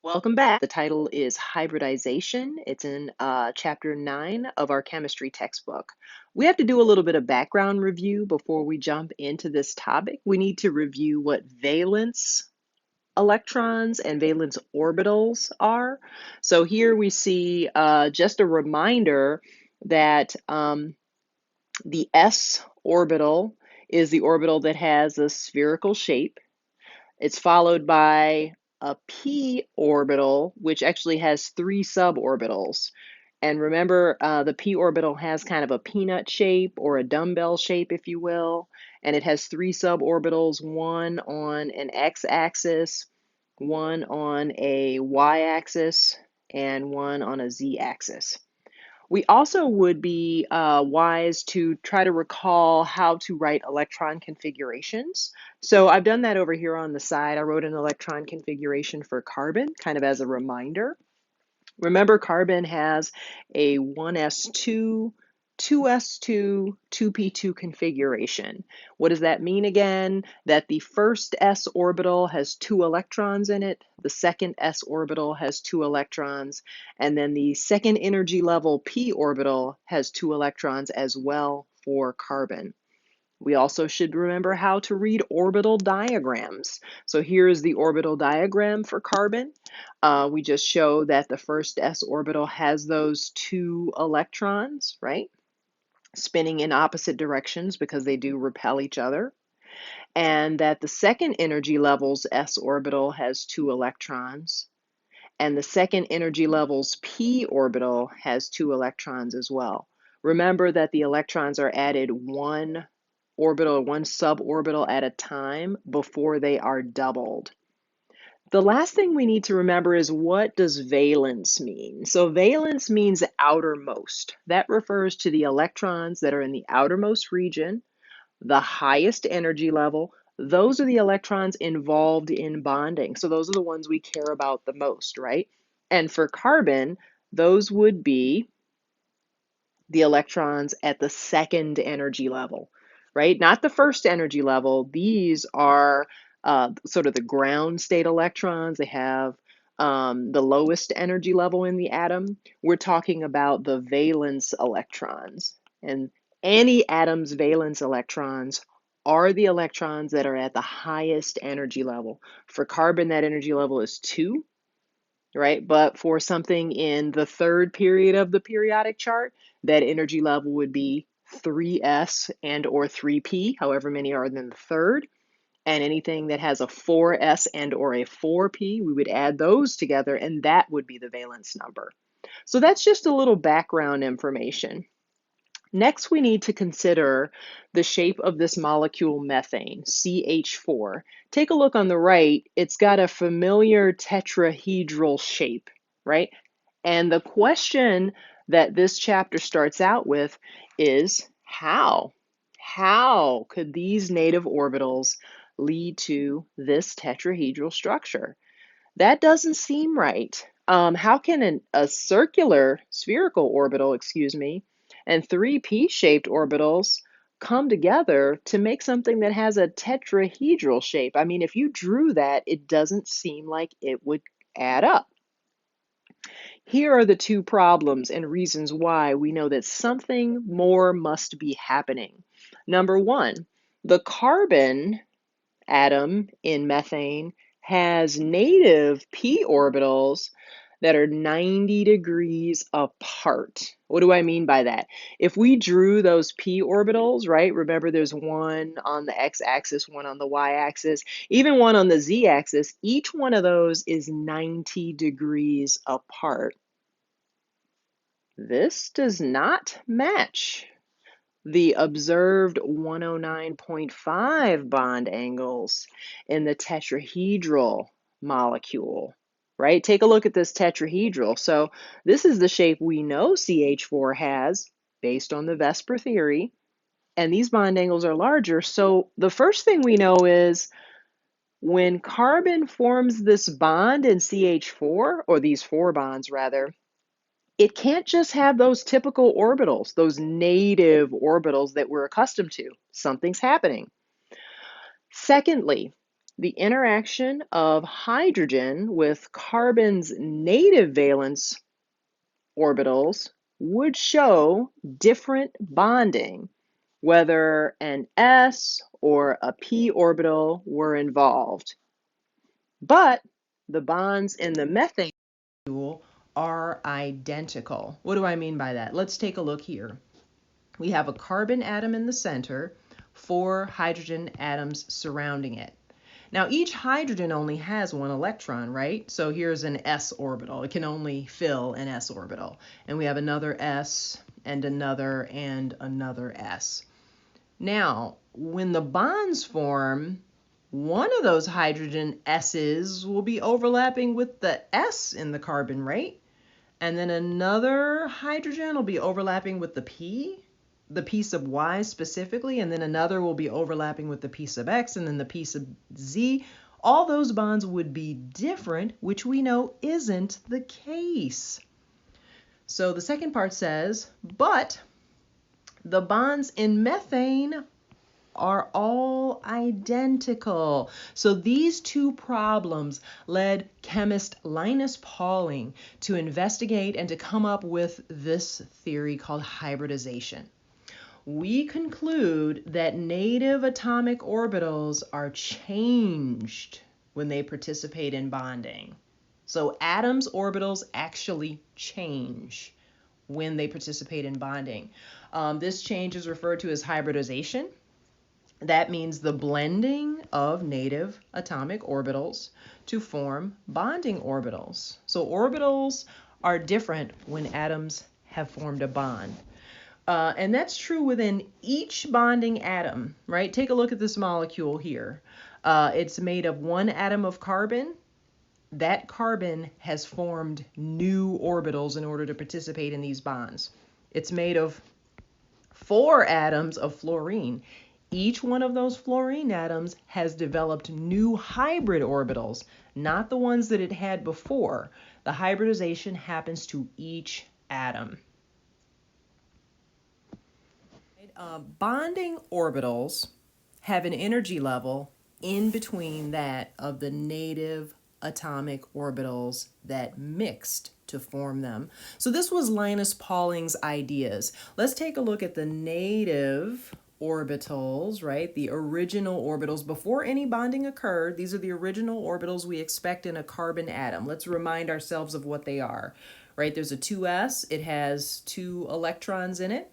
Welcome back. The title is Hybridization. It's in chapter 9 of our chemistry textbook. We have to do a little bit of background review before we jump into this topic. We need to review what valence electrons and valence orbitals are. So here we see just a reminder that the s orbital is the orbital that has a spherical shape. It's followed by a p orbital, which actually has three suborbitals. And remember, the p orbital has kind of a peanut shape or a dumbbell shape, if you will. And it has three suborbitals, one on an x-axis, one on a y-axis, and one on a z-axis. We also would be wise to try to recall how to write electron configurations. So I've done that over here on the side. I wrote an electron configuration for carbon, kind of as a reminder. Remember, carbon has a 1s2, 2s2, 2p2 configuration. What does that mean again? That the first s orbital has 2 electrons in it, the second s orbital has 2 electrons, and then the second energy level p orbital has 2 electrons as well for carbon. We also should remember how to read orbital diagrams. So here is the orbital diagram for carbon. We just show that the first s orbital has those 2 electrons, right? Spinning in opposite directions because they do repel each other. And that the second energy level's s orbital has 2 electrons. And the second energy level's p orbital has 2 electrons as well. Remember that the electrons are added one orbital, one suborbital at a time before they are doubled. The last thing we need to remember is, what does valence mean? So valence means outermost. That refers to the electrons that are in the outermost region, the highest energy level. Those are the electrons involved in bonding. So those are the ones we care about the most, right? And for carbon, those would be the electrons at the second energy level, right? Not the first energy level. These are sort of the ground state electrons. They have the lowest energy level in the atom. We're talking about the valence electrons. And any atom's valence electrons are the electrons that are at the highest energy level. For carbon, that energy level is 2. Right? But for something in the third period of the periodic chart, that energy level would be 3s and or 3p, however many are in the third. And anything that has a 4s and or a 4p, we would add those together, and that would be the valence number. So that's just a little background information. Next, we need to consider the shape of this molecule methane, Ch4. Take a look on the right. It's got a familiar tetrahedral shape, right? And the question that this chapter starts out with is how? How could these native orbitals lead to this tetrahedral structure? That doesn't seem right. How can a circular, spherical orbital, and 3 p-shaped orbitals come together to make something that has a tetrahedral shape? I mean, if you drew that, it doesn't seem like it would add up. Here are the two problems and reasons why we know that something more must be happening. Number one, the carbon atom in methane has native p orbitals that are 90 degrees apart. What do I mean by that? If we drew those p orbitals, right? Remember, there's one on the x-axis, one on the y-axis, even one on the z-axis. Each one of those is 90 degrees apart. This does not match the observed 109.5 bond angles in the tetrahedral molecule, right? Take a look at this tetrahedral. So this is the shape we know CH4 has based on the VSEPR theory, and these bond angles are larger. So the first thing we know is, when carbon forms this bond in CH4, or these 4 bonds rather, it can't just have those typical orbitals, those native orbitals that we're accustomed to. Something's happening. Secondly, The interaction of hydrogen with carbon's native valence orbitals would show different bonding, whether an s or a p orbital were involved. But the bonds in the methane molecule are identical. What do I mean by that? Let's take a look here. We have a carbon atom in the center, 4 hydrogen atoms surrounding it. Now, each hydrogen only has 1 electron, right? So here's an s orbital. It can only fill an s orbital. And we have another s and another s. Now, when the bonds form, one of those hydrogen s's will be overlapping with the s in the carbon, right? And then another hydrogen will be overlapping with the piece of Y specifically, and then another will be overlapping with the piece of X, and then the piece of Z. All those bonds would be different, which we know isn't the case. So the second part says, but the bonds in methane are all identical. So these two problems led chemist Linus Pauling to investigate and to come up with this theory called hybridization. We conclude that native atomic orbitals are changed when they participate in bonding. So atoms' orbitals actually change when they participate in bonding. This change is referred to as hybridization. That means the blending of native atomic orbitals to form bonding orbitals. So orbitals are different when atoms have formed a bond. And that's true within each bonding atom, right? Take a look at this molecule here. It's made of 1 atom of carbon. That carbon has formed new orbitals in order to participate in these bonds. It's made of 4 atoms of fluorine. Each one of those fluorine atoms has developed new hybrid orbitals, not the ones that it had before. The hybridization happens to each atom. Bonding orbitals have an energy level in between that of the native atomic orbitals that mixed to form them. So this was Linus Pauling's ideas. Let's take a look at the native orbitals, right? The original orbitals before any bonding occurred. These are the original orbitals we expect in a carbon atom. Let's remind ourselves of what they are, right? There's a 2s, it has 2 electrons in it.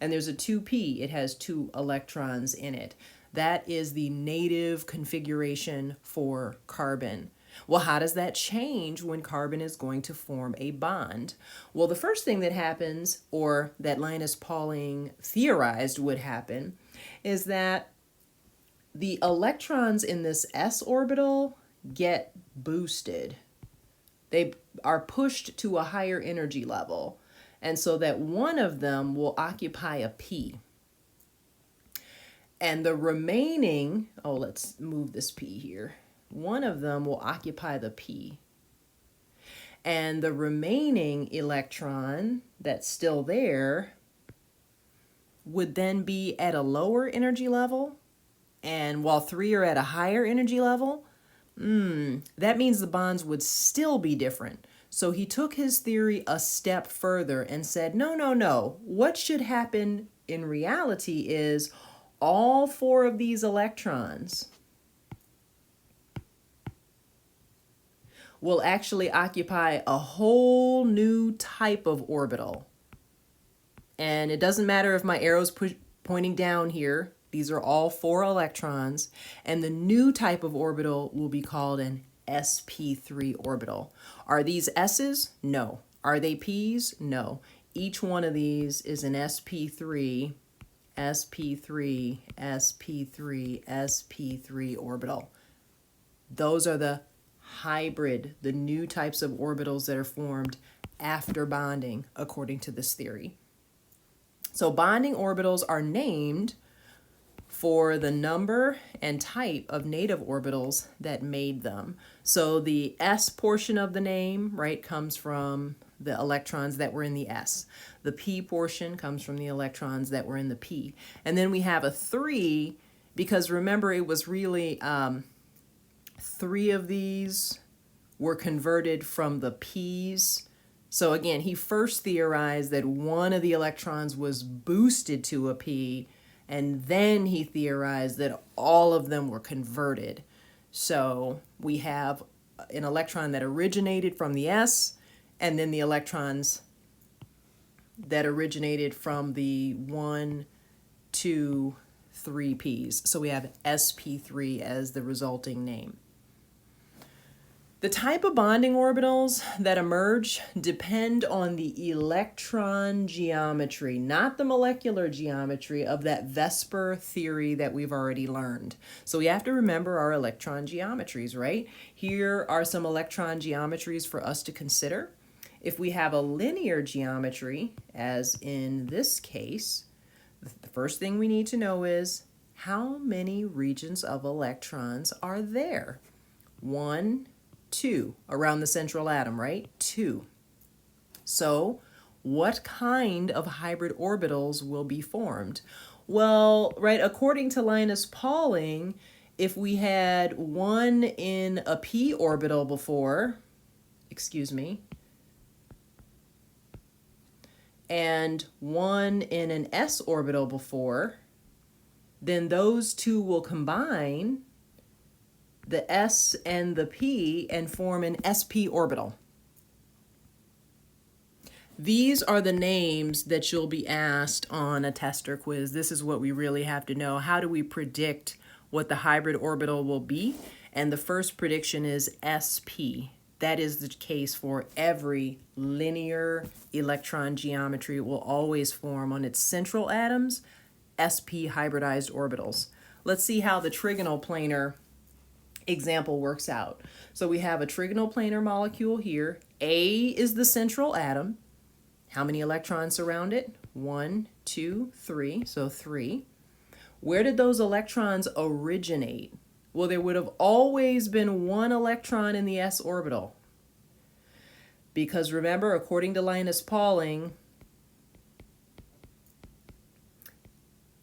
And there's a 2p, it has 2 electrons in it. That is the native configuration for carbon. Well, how does that change when carbon is going to form a bond? Well, the first thing that happens, or that Linus Pauling theorized would happen, is that the electrons in this s orbital get boosted. They are pushed to a higher energy level. And so that one of them will occupy a p. And the remaining, let's move this p here. One of them will occupy the p. And the remaining electron that's still there would then be at a lower energy level. And while 3 are at a higher energy level, that means the bonds would still be different. So he took his theory a step further and said, no. What should happen in reality is all 4 of these electrons will actually occupy a whole new type of orbital. And it doesn't matter if my arrow's pointing down here. These are all 4 electrons. And the new type of orbital will be called an sp3 orbital. Are these s's? No. Are they p's? No. Each one of these is an sp3, sp3, sp3, sp3 orbital. Those are the hybrid, the new types of orbitals that are formed after bonding, according to this theory. So bonding orbitals are named for the number and type of native orbitals that made them. So the S portion of the name, right, comes from the electrons that were in the S. The P portion comes from the electrons that were in the P. And then we have a 3, because remember it was really 3 of these were converted from the p's. So again, he first theorized that one of the electrons was boosted to a p, and then he theorized that all of them were converted. So we have an electron that originated from the s, and then the electrons that originated from the 1, 2, 3 p's. So we have sp3 as the resulting name. The type of bonding orbitals that emerge depend on the electron geometry, not the molecular geometry of that VSEPR theory that we've already learned. So we have to remember our electron geometries, right? Here are some electron geometries for us to consider. If we have a linear geometry, as in this case, the first thing we need to know is how many regions of electrons are there? 1, 2, around the central atom, right? 2. So what kind of hybrid orbitals will be formed? Well, right, according to Linus Pauling, if we had 1 in a p orbital before, and 1 in an s orbital before, then those two will combine, the s and the p, and form an sp orbital. These are the names that you'll be asked on a test or quiz. This is what we really have to know. How do we predict what the hybrid orbital will be? And the first prediction is sp. That is the case for every linear electron geometry. It will always form on its central atoms sp hybridized orbitals. Let's see how the trigonal planar example works out. So we have a trigonal planar molecule here. A is the central atom. How many electrons surround it? 1, 2, 3, so 3. Where did those electrons originate? Well, there would have always been 1 electron in the s orbital. Because remember, according to Linus Pauling,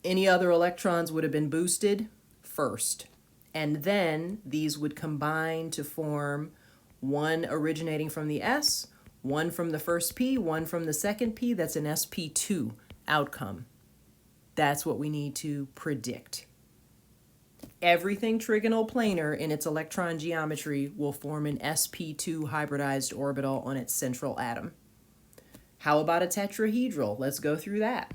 any other electrons would have been boosted first. And then these would combine to form 1 originating from the s, 1 from the first p, 1 from the second p. That's an sp2 outcome. That's what we need to predict. Everything trigonal planar in its electron geometry will form an sp2 hybridized orbital on its central atom. How about a tetrahedral? Let's go through that.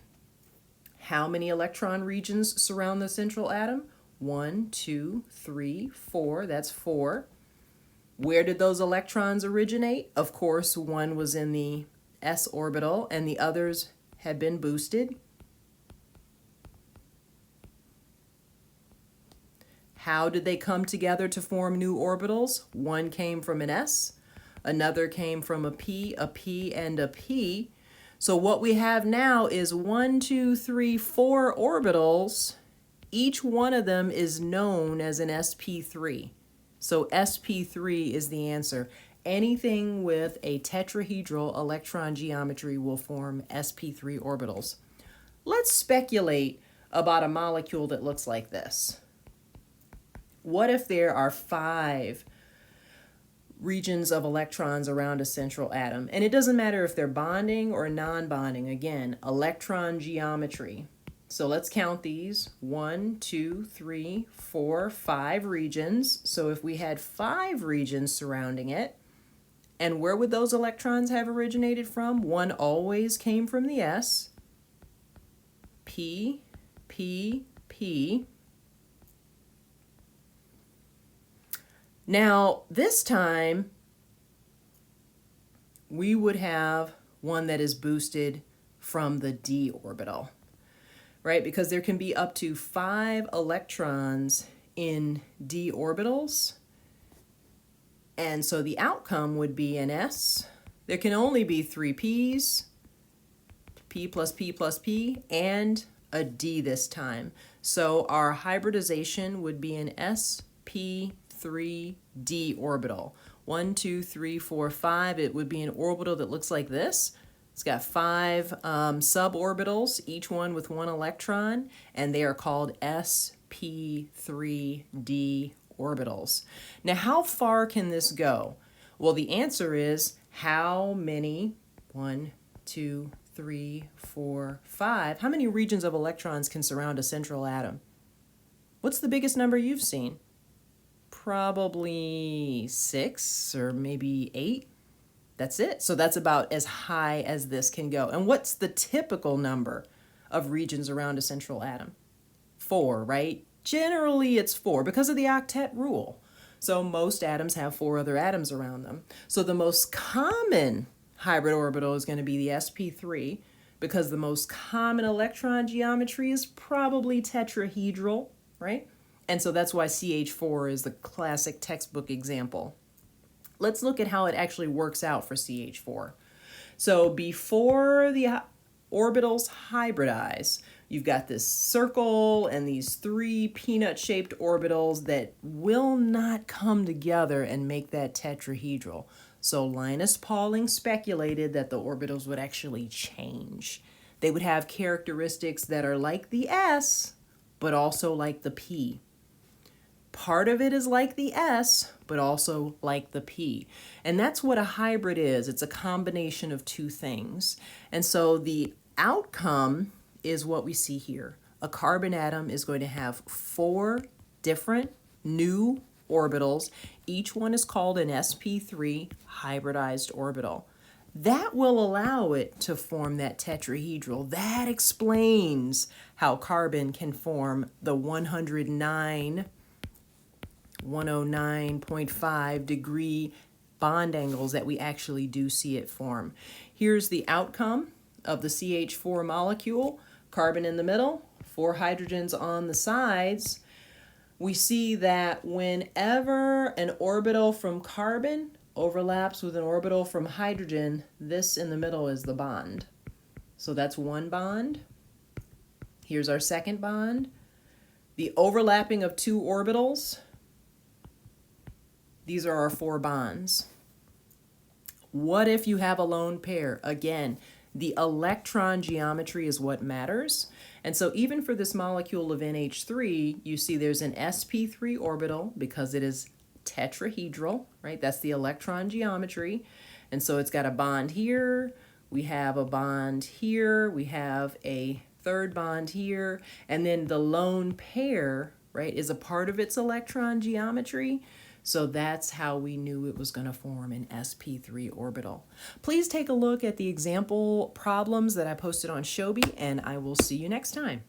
How many electron regions surround the central atom? 1, 2, 3, 4. That's 4. Where did those electrons originate? Of course, 1 was in the s orbital and the others had been boosted. How did they come together to form new orbitals? 1 came from an s, another came from a p, and a p. So what we have now is 1, 2, 3, 4 orbitals. Each one of them is known as an sp3. So sp3 is the answer. Anything with a tetrahedral electron geometry will form sp3 orbitals. Let's speculate about a molecule that looks like this. What if there are 5 regions of electrons around a central atom? And it doesn't matter if they're bonding or non-bonding. Again, electron geometry. So let's count these. 1, 2, 3, 4, 5 regions. So if we had 5 regions surrounding it, and where would those electrons have originated from? 1 always came from the s. P, P, P. Now, this time, we would have one that is boosted from the d orbital, right? Because there can be up to 5 electrons in d orbitals. And so the outcome would be an s. There can only be 3 p's, p plus p plus p, and a d this time. So our hybridization would be an sp3d orbital. 1, 2, 3, 4, 5. It would be an orbital that looks like this. It's got 5 suborbitals, each one with 1 electron, and they are called sp3d orbitals. Now, how far can this go? Well, the answer is how many, 1, 2, 3, 4, 5, how many regions of electrons can surround a central atom? What's the biggest number you've seen? Probably 6 or maybe 8. That's it. So that's about as high as this can go. And what's the typical number of regions around a central atom? 4, right? Generally it's 4 because of the octet rule. So most atoms have 4 other atoms around them. So the most common hybrid orbital is going to be the sp3 because the most common electron geometry is probably tetrahedral, right? And so that's why Ch4 is the classic textbook example. Let's look at how it actually works out for Ch4. So before the orbitals hybridize, you've got this circle and these 3 peanut-shaped orbitals that will not come together and make that tetrahedral. So Linus Pauling speculated that the orbitals would actually change. They would have characteristics that are like the S, but also like the P. Part of it is like the S, but also like the P. And that's what a hybrid is. It's a combination of 2 things. And so the outcome is what we see here. A carbon atom is going to have 4 different new orbitals. Each one is called an sp3 hybridized orbital. That will allow it to form that tetrahedral. That explains how carbon can form the 109.5 degree bond angles that we actually do see it form. Here's the outcome of the Ch4 molecule. Carbon in the middle, 4 hydrogens on the sides. We see that whenever an orbital from carbon overlaps with an orbital from hydrogen, this in the middle is the bond. So that's one bond. Here's our second bond. The overlapping of 2 orbitals, these are our 4 bonds. What if you have a lone pair? Again, the electron geometry is what matters. And so even for this molecule of NH3, you see there's an sp3 orbital because it is tetrahedral, right? That's the electron geometry. And so it's got a bond here, we have a bond here, we have a third bond here, and then the lone pair, right, is a part of its electron geometry. So that's how we knew it was going to form an sp3 orbital. Please take a look at the example problems that I posted on Shobi, and I will see you next time.